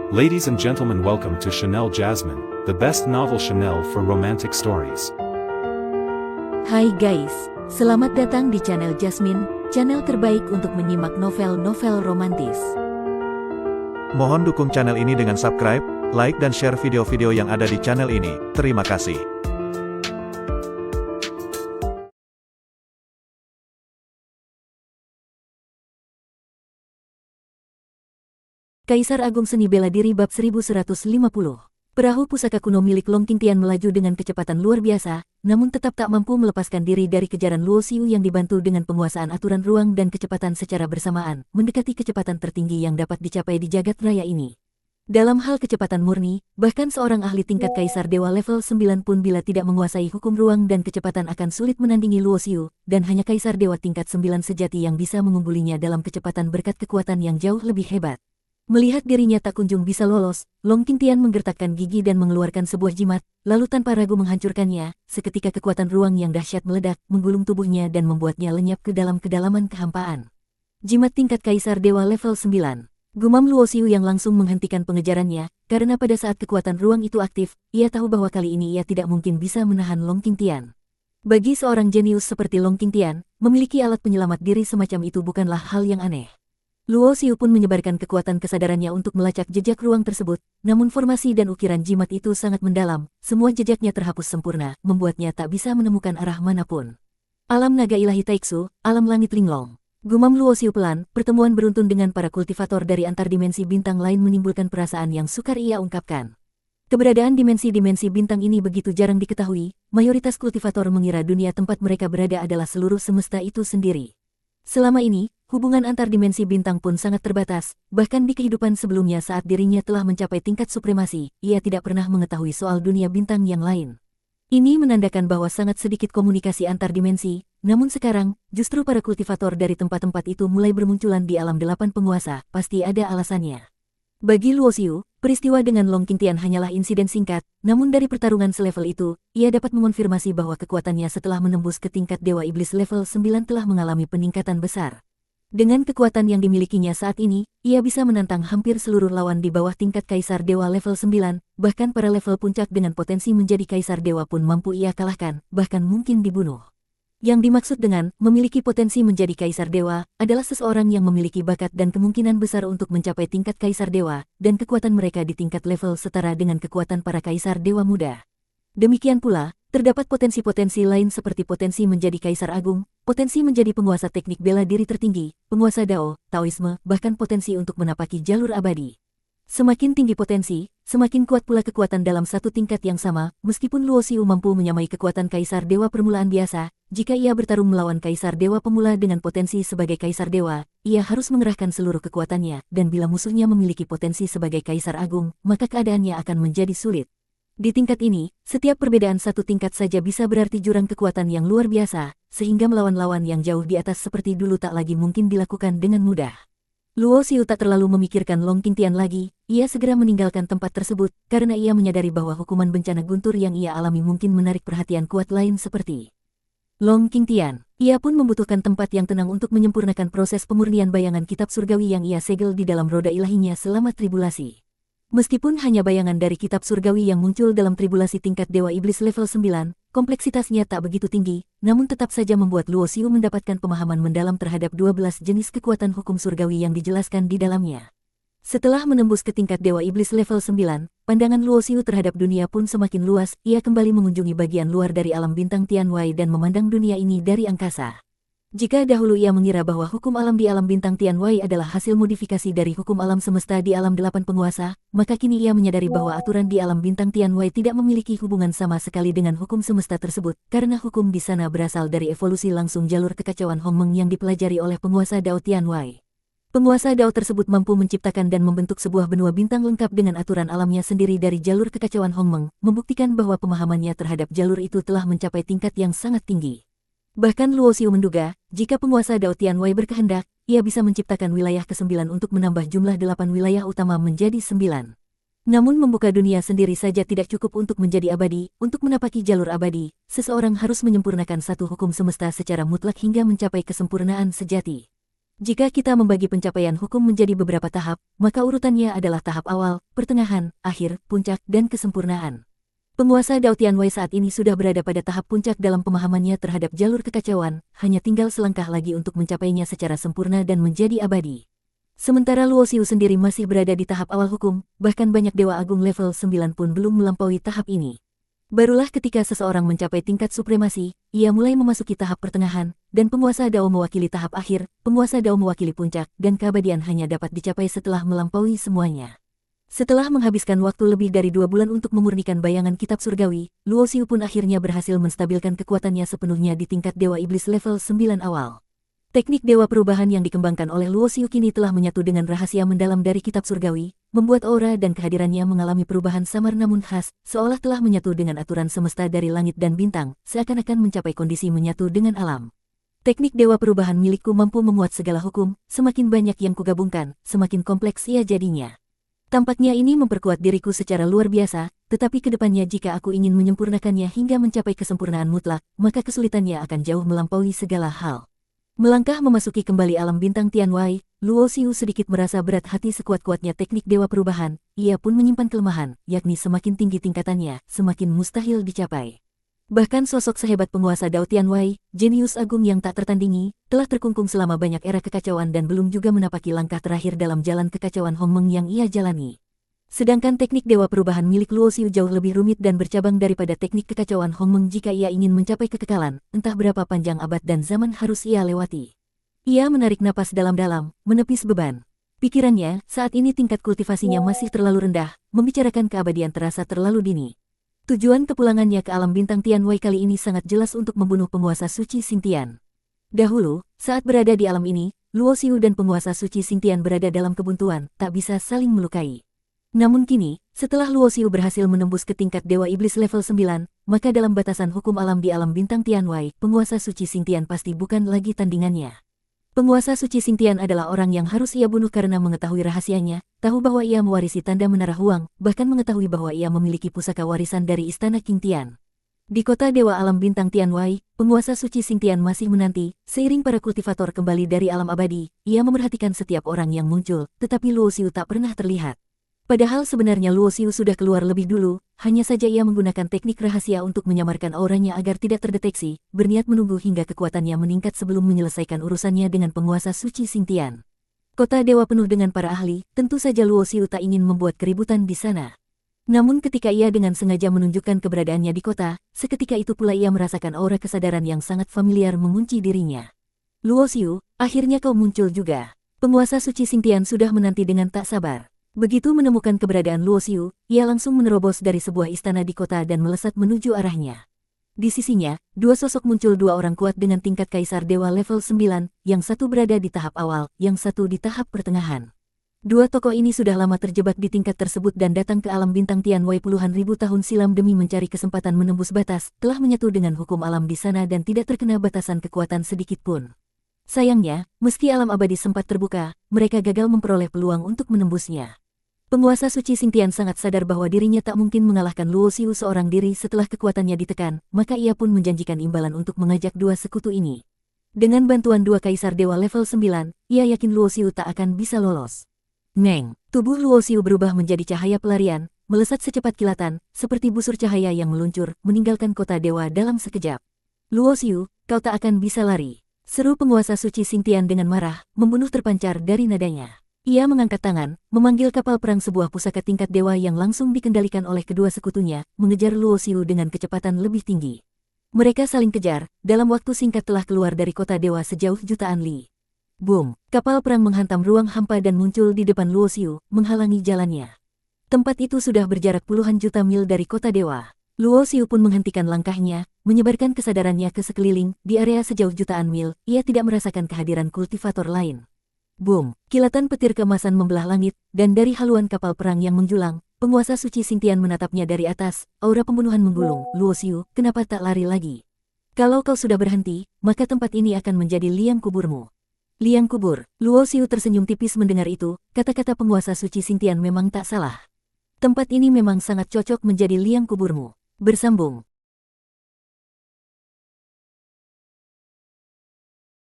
Ladies and gentlemen, welcome to Chanel Jasmine, the best novel Chanel for romantic stories. Hai guys, selamat datang di channel Jasmine, channel terbaik untuk menyimak novel-novel romantis. Mohon dukung channel ini dengan subscribe, like dan share video-video yang ada di channel ini. Terima kasih. Kaisar Agung Seni Bela Diri Bab 1150. Perahu pusaka kuno milik Long Qingtian melaju dengan kecepatan luar biasa, namun tetap tak mampu melepaskan diri dari kejaran Luo Xiu yang dibantu dengan penguasaan aturan ruang dan kecepatan secara bersamaan, mendekati kecepatan tertinggi yang dapat dicapai di jagat raya ini. Dalam hal kecepatan murni, bahkan seorang ahli tingkat Kaisar Dewa level 9 pun bila tidak menguasai hukum ruang dan kecepatan akan sulit menandingi Luo Xiu, dan hanya Kaisar Dewa tingkat 9 sejati yang bisa mengunggulinya dalam kecepatan berkat kekuatan yang jauh lebih hebat. Melihat dirinya tak kunjung bisa lolos, Long Qingtian menggertakkan gigi dan mengeluarkan sebuah jimat, lalu tanpa ragu menghancurkannya. Seketika kekuatan ruang yang dahsyat meledak, menggulung tubuhnya dan membuatnya lenyap ke dalam kedalaman kehampaan. Jimat tingkat Kaisar Dewa level 9. Gumam Luo Xiu yang langsung menghentikan pengejarannya, karena pada saat kekuatan ruang itu aktif, ia tahu bahwa kali ini ia tidak mungkin bisa menahan Long Qingtian. Bagi seorang jenius seperti Long Qingtian, memiliki alat penyelamat diri semacam itu bukanlah hal yang aneh. Luo Xiu pun menyebarkan kekuatan kesadarannya untuk melacak jejak ruang tersebut, namun formasi dan ukiran jimat itu sangat mendalam, semua jejaknya terhapus sempurna, membuatnya tak bisa menemukan arah manapun. Alam naga ilahi Taixu, alam langit linglong. Gumam Luo Xiu pelan, pertemuan beruntun dengan para kultivator dari antar dimensi bintang lain menimbulkan perasaan yang sukar ia ungkapkan. Keberadaan dimensi-dimensi bintang ini begitu jarang diketahui, mayoritas kultivator mengira dunia tempat mereka berada adalah seluruh semesta itu sendiri. Selama ini, hubungan antar dimensi bintang pun sangat terbatas, bahkan di kehidupan sebelumnya saat dirinya telah mencapai tingkat supremasi, ia tidak pernah mengetahui soal dunia bintang yang lain. Ini menandakan bahwa sangat sedikit komunikasi antar dimensi, namun sekarang, justru para kultivator dari tempat-tempat itu mulai bermunculan di alam 8 penguasa, pasti ada alasannya. Bagi Luo Xiu, peristiwa dengan Long Qingtian hanyalah insiden singkat, namun dari pertarungan selevel itu, ia dapat mengonfirmasi bahwa kekuatannya setelah menembus ke tingkat Dewa Iblis level 9 telah mengalami peningkatan besar. Dengan kekuatan yang dimilikinya saat ini, ia bisa menantang hampir seluruh lawan di bawah tingkat Kaisar Dewa level 9, bahkan para level puncak dengan potensi menjadi Kaisar Dewa pun mampu ia kalahkan, bahkan mungkin dibunuh. Yang dimaksud dengan memiliki potensi menjadi Kaisar Dewa adalah seseorang yang memiliki bakat dan kemungkinan besar untuk mencapai tingkat Kaisar Dewa, dan kekuatan mereka di tingkat level setara dengan kekuatan para Kaisar Dewa muda. Demikian pula, terdapat potensi-potensi lain seperti potensi menjadi Kaisar Agung, potensi menjadi penguasa teknik bela diri tertinggi, penguasa Dao, Taoisme, bahkan potensi untuk menapaki jalur abadi. Semakin tinggi potensi, semakin kuat pula kekuatan dalam satu tingkat yang sama, meskipun Luo Xiu mampu menyamai kekuatan Kaisar Dewa permulaan biasa, jika ia bertarung melawan Kaisar Dewa pemula dengan potensi sebagai Kaisar Dewa, ia harus mengerahkan seluruh kekuatannya, dan bila musuhnya memiliki potensi sebagai Kaisar Agung, maka keadaannya akan menjadi sulit. Di tingkat ini, setiap perbedaan satu tingkat saja bisa berarti jurang kekuatan yang luar biasa, sehingga melawan lawan yang jauh di atas seperti dulu tak lagi mungkin dilakukan dengan mudah. Luo Xiu tak terlalu memikirkan Long Qingtian lagi, ia segera meninggalkan tempat tersebut, karena ia menyadari bahwa hukuman bencana guntur yang ia alami mungkin menarik perhatian kuat lain seperti Long Qingtian. Ia pun membutuhkan tempat yang tenang untuk menyempurnakan proses pemurnian bayangan kitab surgawi yang ia segel di dalam roda ilahinya selama tribulasi. Meskipun hanya bayangan dari kitab surgawi yang muncul dalam tribulasi tingkat Dewa Iblis level 9, kompleksitasnya tak begitu tinggi, namun tetap saja membuat Luo Xiu mendapatkan pemahaman mendalam terhadap 12 jenis kekuatan hukum surgawi yang dijelaskan di dalamnya. Setelah menembus ke tingkat Dewa Iblis level 9, pandangan Luo Xiu terhadap dunia pun semakin luas, ia kembali mengunjungi bagian luar dari alam bintang Tianwei dan memandang dunia ini dari angkasa. Jika dahulu ia mengira bahwa hukum alam di alam bintang Tianwei adalah hasil modifikasi dari hukum alam semesta di alam 8 penguasa, maka kini ia menyadari bahwa aturan di alam bintang Tianwei tidak memiliki hubungan sama sekali dengan hukum semesta tersebut, karena hukum di sana berasal dari evolusi langsung jalur kekacauan Hongmeng yang dipelajari oleh penguasa Dao Tianwei. Penguasa Dao tersebut mampu menciptakan dan membentuk sebuah benua bintang lengkap dengan aturan alamnya sendiri dari jalur kekacauan Hongmeng, membuktikan bahwa pemahamannya terhadap jalur itu telah mencapai tingkat yang sangat tinggi. Bahkan Luo Xiu menduga, jika penguasa Dao Tianwei berkehendak, ia bisa menciptakan wilayah ke-9 untuk menambah jumlah 8 wilayah utama menjadi 9. Namun membuka dunia sendiri saja tidak cukup untuk menjadi abadi, untuk menapaki jalur abadi, seseorang harus menyempurnakan satu hukum semesta secara mutlak hingga mencapai kesempurnaan sejati. Jika kita membagi pencapaian hukum menjadi beberapa tahap, maka urutannya adalah tahap awal, pertengahan, akhir, puncak, dan kesempurnaan. Penguasa Dao Tianwei saat ini sudah berada pada tahap puncak dalam pemahamannya terhadap jalur kekacauan, hanya tinggal selangkah lagi untuk mencapainya secara sempurna dan menjadi abadi. Sementara Luo Xiu sendiri masih berada di tahap awal hukum, bahkan banyak Dewa Agung level 9 pun belum melampaui tahap ini. Barulah ketika seseorang mencapai tingkat supremasi, ia mulai memasuki tahap pertengahan, dan penguasa Dao mewakili tahap akhir, penguasa Dao mewakili puncak, dan keabadian hanya dapat dicapai setelah melampaui semuanya. Setelah menghabiskan waktu lebih dari 2 bulan untuk memurnikan bayangan kitab surgawi, Luo Xiu pun akhirnya berhasil menstabilkan kekuatannya sepenuhnya di tingkat Dewa Iblis level 9 awal. Teknik dewa perubahan yang dikembangkan oleh Luo Xiu kini telah menyatu dengan rahasia mendalam dari kitab surgawi, membuat aura dan kehadirannya mengalami perubahan samar namun khas, seolah telah menyatu dengan aturan semesta dari langit dan bintang, seakan-akan mencapai kondisi menyatu dengan alam. Teknik dewa perubahan milikku mampu memuat segala hukum, semakin banyak yang kugabungkan, semakin kompleks ia jadinya. Tampaknya ini memperkuat diriku secara luar biasa, tetapi kedepannya jika aku ingin menyempurnakannya hingga mencapai kesempurnaan mutlak, maka kesulitannya akan jauh melampaui segala hal. Melangkah memasuki kembali alam bintang Tianwei, Luo Xiu sedikit merasa berat hati sekuat-kuatnya teknik dewa perubahan, ia pun menyimpan kelemahan, yakni semakin tinggi tingkatannya, semakin mustahil dicapai. Bahkan sosok sehebat penguasa Dao Tianwei, jenius agung yang tak tertandingi, telah terkungkung selama banyak era kekacauan dan belum juga menapaki langkah terakhir dalam jalan kekacauan Hongmeng yang ia jalani. Sedangkan teknik dewa perubahan milik Luo Xiu jauh lebih rumit dan bercabang daripada teknik kekacauan Hongmeng jika ia ingin mencapai kekekalan, entah berapa panjang abad dan zaman harus ia lewati. Ia menarik napas dalam-dalam, menepis beban. Pikirannya, saat ini tingkat kultivasinya masih terlalu rendah, membicarakan keabadian terasa terlalu dini. Tujuan kepulangannya ke alam bintang Tianwei kali ini sangat jelas untuk membunuh penguasa suci Xingtian. Dahulu, saat berada di alam ini, Luo Xiu dan penguasa suci Xingtian berada dalam kebuntuan, tak bisa saling melukai. Namun kini, setelah Luo Xiu berhasil menembus ke tingkat Dewa Iblis level 9, maka dalam batasan hukum alam di alam bintang Tianwei, penguasa suci Xingtian pasti bukan lagi tandingannya. Penguasa suci Xingtian adalah orang yang harus ia bunuh karena mengetahui rahasianya, tahu bahwa ia mewarisi tanda menara Huang, bahkan mengetahui bahwa ia memiliki pusaka warisan dari istana Qingtian. Di kota Dewa Alam Bintang Tianwei, penguasa suci Xingtian masih menanti, seiring para kultivator kembali dari alam abadi, ia memerhatikan setiap orang yang muncul, tetapi Luo Xiu tak pernah terlihat. Padahal sebenarnya Luo Xiu sudah keluar lebih dulu, hanya saja ia menggunakan teknik rahasia untuk menyamarkan auranya agar tidak terdeteksi, berniat menunggu hingga kekuatannya meningkat sebelum menyelesaikan urusannya dengan penguasa suci Xingtian. Kota dewa penuh dengan para ahli, tentu saja Luo Xiu tak ingin membuat keributan di sana. Namun ketika ia dengan sengaja menunjukkan keberadaannya di kota, seketika itu pula ia merasakan aura kesadaran yang sangat familiar mengunci dirinya. Luo Xiu, akhirnya kau muncul juga. Penguasa suci Xingtian sudah menanti dengan tak sabar. Begitu menemukan keberadaan Luo Xiu, ia langsung menerobos dari sebuah istana di kota dan melesat menuju arahnya. Di sisinya, dua sosok muncul, dua orang kuat dengan tingkat kaisar dewa level 9, yang satu berada di tahap awal, yang satu di tahap pertengahan. Dua tokoh ini sudah lama terjebak di tingkat tersebut dan datang ke alam bintang Tianwei puluhan ribu tahun silam demi mencari kesempatan menembus batas, telah menyatu dengan hukum alam di sana dan tidak terkena batasan kekuatan sedikit pun. Sayangnya, meski alam abadi sempat terbuka, mereka gagal memperoleh peluang untuk menembusnya. Penguasa suci Xingtian sangat sadar bahwa dirinya tak mungkin mengalahkan Luo Xiu seorang diri setelah kekuatannya ditekan, maka ia pun menjanjikan imbalan untuk mengajak dua sekutu ini. Dengan bantuan dua kaisar dewa level 9, ia yakin Luo Xiu tak akan bisa lolos. Neng, tubuh Luo Xiu berubah menjadi cahaya pelarian, melesat secepat kilatan, seperti busur cahaya yang meluncur, meninggalkan kota dewa dalam sekejap. Luo Xiu, kau tak akan bisa lari. Seru penguasa suci Xingtian dengan marah, membunuh terpancar dari nadanya. Ia mengangkat tangan, memanggil kapal perang sebuah pusaka tingkat dewa yang langsung dikendalikan oleh kedua sekutunya, mengejar Luo Xiu dengan kecepatan lebih tinggi. Mereka saling kejar, dalam waktu singkat telah keluar dari kota dewa sejauh jutaan li. Boom, kapal perang menghantam ruang hampa dan muncul di depan Luo Xiu, menghalangi jalannya. Tempat itu sudah berjarak puluhan juta mil dari kota dewa. Luo Xiu pun menghentikan langkahnya, menyebarkan kesadarannya ke sekeliling, di area sejauh jutaan mil, ia tidak merasakan kehadiran kultivator lain. Boom, kilatan petir keemasan membelah langit, dan dari haluan kapal perang yang menjulang, penguasa suci Xingtian menatapnya dari atas, aura pembunuhan menggulung. Luo Xiu, kenapa tak lari lagi? Kalau kau sudah berhenti, maka tempat ini akan menjadi liang kuburmu. Liang kubur. Luo Xiu tersenyum tipis mendengar itu, kata-kata penguasa suci Xingtian memang tak salah. Tempat ini memang sangat cocok menjadi liang kuburmu. Bersambung.